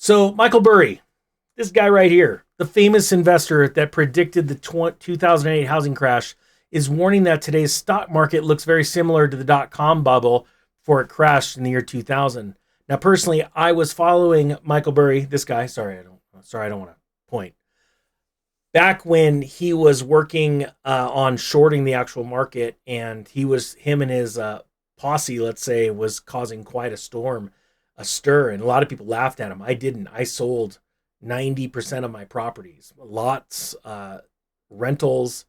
So Michael Burry, this guy right here, the famous investor that predicted the 2008 housing crash, is warning that today's stock market looks very similar to the dot-com bubble before it crashed in the year 2000. Now, personally, I was following Michael Burry, this guy. I don't want to point. Back when he was working on shorting the actual market, and him and his posse, let's say, was causing quite a storm, a stir, and a lot of people laughed at him. I didn't. I sold 90% of my properties, lots, rentals.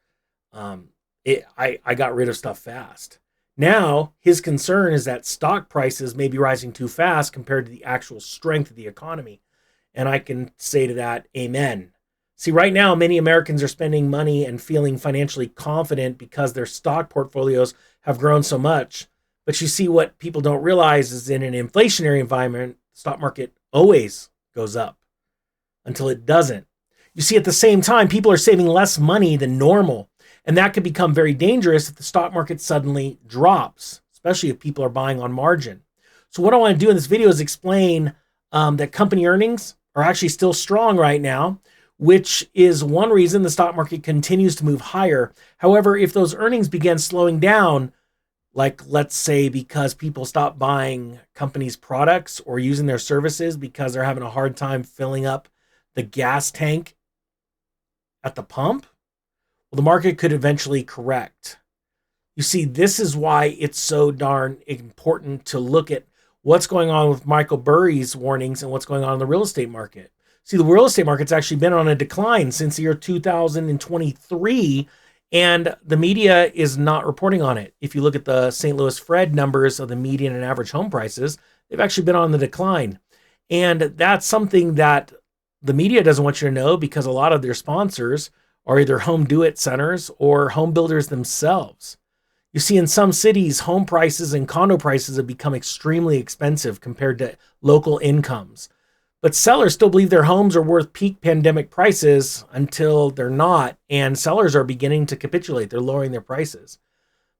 I got rid of stuff fast. Now, his concern is that stock prices may be rising too fast compared to the actual strength of the economy. And I can say to that, amen. See, right now, many Americans are spending money and feeling financially confident because their stock portfolios have grown so much. But you see, what people don't realize is in an inflationary environment, the stock market always goes up until it doesn't. You see, at the same time, people are saving less money than normal. And that could become very dangerous if the stock market suddenly drops, especially if people are buying on margin. So what I want to do in this video is explain that company earnings are actually still strong right now, which is one reason the stock market continues to move higher. However, if those earnings begin slowing down, like let's say because people stop buying companies' products or using their services because they're having a hard time filling up the gas tank at the pump, well, the market could eventually correct. You see, this is why it's so darn important to look at what's going on with Michael Burry's warnings and what's going on in the real estate market. See, the real estate market's actually been on a decline since the year 2023, and the media is not reporting on it. If you look at the St. Louis Fed numbers of the median and average home prices, they've actually been on the decline. And that's something that the media doesn't want you to know because a lot of their sponsors are either home do-it centers or home builders themselves. You see, in some cities, home prices and condo prices have become extremely expensive compared to local incomes. But sellers still believe their homes are worth peak pandemic prices until they're not, and sellers are beginning to capitulate. They're lowering their prices.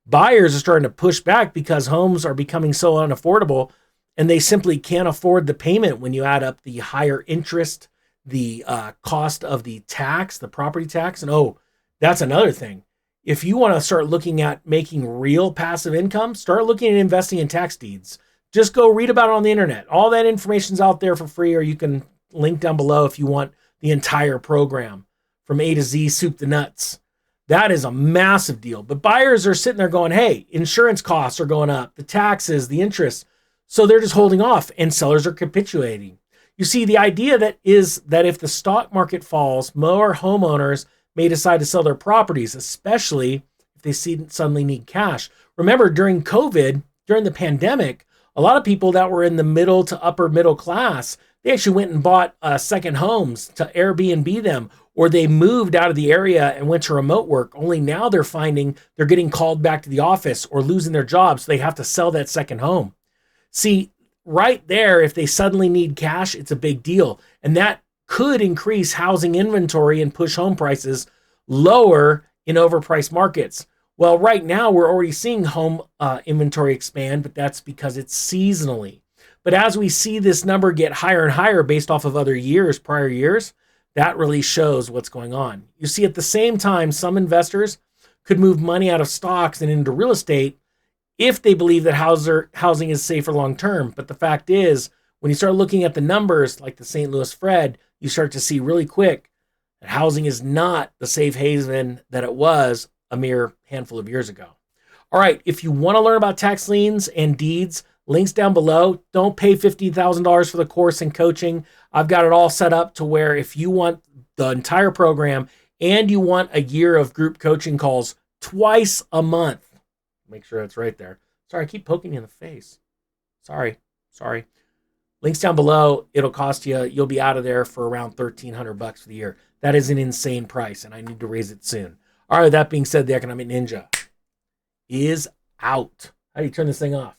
Buyers are starting to push back because homes are becoming so unaffordable, and they simply can't afford the payment when you add up the higher interest, the cost of the tax, the property tax. And that's another thing. If you want to start looking at making real passive income, start looking at investing in tax deeds. Just go read about it on the internet. All that information's out there for free, or you can link down below if you want the entire program from A to Z, soup to nuts. That is a massive deal. But buyers are sitting there going, hey, insurance costs are going up, the taxes, the interest. So they're just holding off, and sellers are capitulating. You see, the idea that is that if the stock market falls, more homeowners may decide to sell their properties, especially if they suddenly need cash. Remember, during COVID, during the pandemic, a lot of people that were in the middle to upper middle class, they actually went and bought second homes to Airbnb them, or they moved out of the area and went to remote work. Only now they're finding they're getting called back to the office or losing their jobs, so they have to sell that second home. See, right there, if they suddenly need cash, it's a big deal. And that could increase housing inventory and push home prices lower in overpriced markets. Well, right now, we're already seeing home inventory expand, but that's because it's seasonally. But as we see this number get higher and higher based off of other years, prior years, that really shows what's going on. You see, at the same time, some investors could move money out of stocks and into real estate if they believe that housing is safer long term. But the fact is, when you start looking at the numbers like the St. Louis Fed, you start to see really quick that housing is not the safe haven that it was a mere handful of years ago. All right, if you want to learn about tax liens and deeds, links down below. Don't pay $50,000 for the course and coaching. I've got it all set up to where if you want the entire program and you want a year of group coaching calls twice a month, make sure that's right there. Sorry, I keep poking you in the face. Sorry. Links down below. It'll cost you, you'll be out of there for around $1,300 for the year. That is an insane price, and I need to raise it soon. All right, that being said, the Economic Ninja is out. How do you turn this thing off?